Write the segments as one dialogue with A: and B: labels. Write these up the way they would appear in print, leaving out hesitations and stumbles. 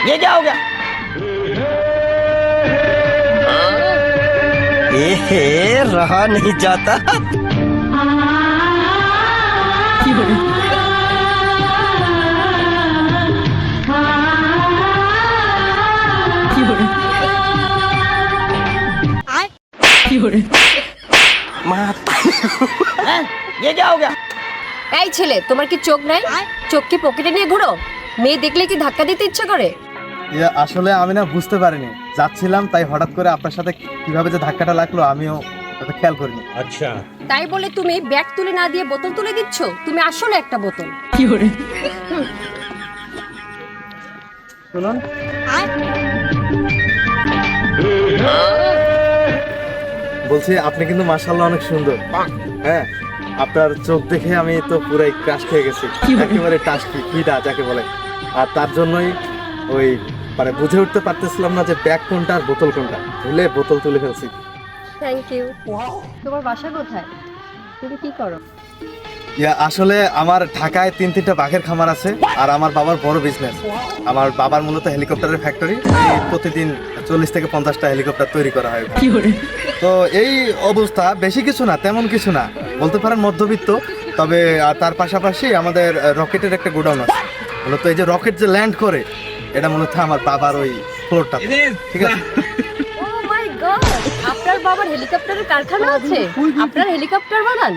A: ये क्या हो गया? रहा नहीं जाता। ये क्या हो गया?
B: এই ছেলে, তোমার কি চোখ নাই? চোখ কি পকেটে নিয়ে ঘুরো? মেয়ে দেখলে কি ধাক্কা দিতে ইচ্ছা করে?
C: আসলে আমি না বুঝতে পারিনি, যাচ্ছিলাম তাই হঠাৎ করে আপনার সাথে কিভাবে যে ধাক্কাটা লাগলো আমিও এটা খেয়াল করিনি।
D: আচ্ছা,
B: তাই বলে তুমি ব্যাগ তুলে না দিয়ে বোতল তুলে দিচ্ছ? তুমি আসলে একটা বোতল।
C: শুনুন, বলছি আপনি কিন্তু মাশাআল্লাহ অনেক সুন্দর। হ্যাঁ, আপনার চোখ দেখে আমি তো পুরাই ক্রাশ খেয়ে গেছি, একেবারে টাস্কি ফিদা যাকে বলে। আর তার জন্যই ওই মানে বুঝে উঠতে পারতেছিলাম না যে ব্যাগ কোনটা আর বোতল কোনটা, ভুলে বোতল তুলে ফেলছি।
B: Thank you. তোমার বাসা কোথায়? তুমি কি করো?
C: আসলে আমার ঢাকায় 3-3টা বাঘের খামার আছে, আর আমার বাবার বড় বিজনেস। আমার বাবার মূলত হেলিকপ্টারের ফ্যাক্টরি, প্রতিদিন 40 থেকে 50টা হেলিকপ্টার তৈরি করা হয়। তো এই অবস্থা, বেশি কিছু না, তেমন কিছু না, বলতে পারেন মধ্যবিত্ত। তবে তার পাশাপাশি আমাদের রকেটের একটা গোডাউন আছে। মূলত এই যে রকেট যে ল্যান্ড করে, এটা মূলত আমার বাবার ওই ফ্লোরটা, ঠিক আছে?
B: ও মাই গড, আপনার বাবার হেলিকপ্টারের কারখানা আছে? আপনার হেলিকপ্টার বানান?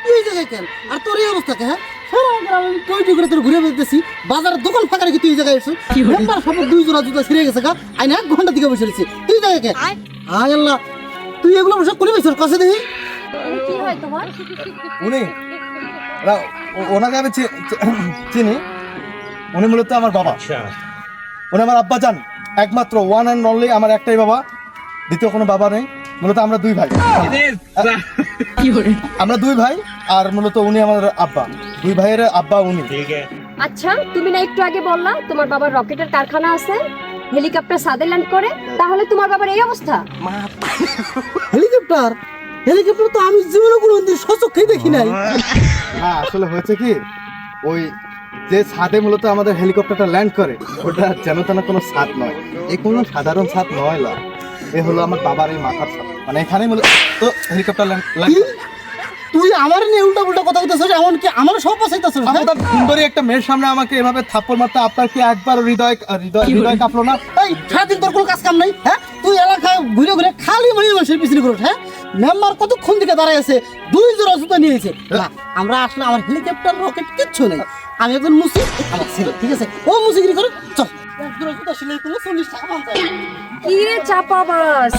E: এই জায়গায় কেন? আর তোর এই অবস্থা কে? হ্যাঁ, সারা গ্রামে আমি কয়টি করে তোর ঘুরে বেড়াতেছি, বাজারের দোকান ফাঁকা রেখে তুই এই জায়গায় এসেছিস। মেম্বার সব 2 জোড়া জুতা ছিঁড়ে গেছে গা, আইনা 1 ঘন্টা দিকে বসে রয়েছে। তুই জায়গায় কে? আয় আল্লাহ, তুই এগুলো সব করে বেছিস কাছে দেখি।
B: কি হয় তোমার?
C: উনি ওনাকে আমি চিনি। উনি মূলত আমার বাবা।
D: আচ্ছা,
C: উনি আমার আব্বা জান, একমাত্র ওয়ান অ্যান্ড অনলি, আমার একটাই বাবা, দ্বিতীয় কোনো বাবা নেই। মূলত আমরা 2 ভাই। আমরা 2 ভাই, আর মূলত উনি আমার আব্বা। 2 ভাইয়ের আব্বা উনি।
D: ঠিক আছে।
B: আচ্ছা, তুমি না একটু আগে বললা তোমার বাবার রকেটের কারখানা আছে, হেলিকপ্টার সাদে ল্যান্ড করে, তাহলে তোমার বাবার এই অবস্থা?
E: হেলিকপ্টার হেলিকপ্টার তো আমি জীবনে কোনোদিন সচক্ষেই দেখি নাই।
C: হ্যাঁ, আসলে হয়েছে কি, ওই যে ছাদে মূলত আমাদের হেলিকপ্টারটা ল্যান্ড করে, ওটা যেন তেন কোনো ছাদ নয়, এই কোনো সাধারণ ছাদ নয়। এ হলো আমার বাবার এই মাথার ছাদ, মানে এখানেই মূলত তো হেলিকপ্টার ল্যান্ড।
E: তুই আমার নিয়ে উল্টা পুল্টা কথা বলতেছিস, এমন কি আমার সব পাশাইতেছিস?
C: আপনার সুন্দরী একটা মেয়ের সামনে আমাকে এভাবে থাপ্পড় মারতে আপনার কি একবার হৃদয় কাঁপলো না?
E: এই সারাদিন তোর কোনো কাজ কাম নাই? হ্যাঁ, তুই এলাকায় ঘুরে ঘুরে খালি মানুষের পিছনে ঘুরোস। হ্যাঁ, মেম্বার কতক্ষণ থেকে দাঁড়ায় আছে, 2 জোড়া জুতা নিয়েছে। না, আমরা আসলে আমার হেলিকপ্টার রকেট কিচ্ছু নেই। আমি একজন মুসি, আমার ছেলে, ঠিক আছে? ও মুসিগিরি করে চল, 1 জোড়া জুতা সেলাই করলে 40 টাকা পাওয়া যায়।
B: কি রে চাপাবাস?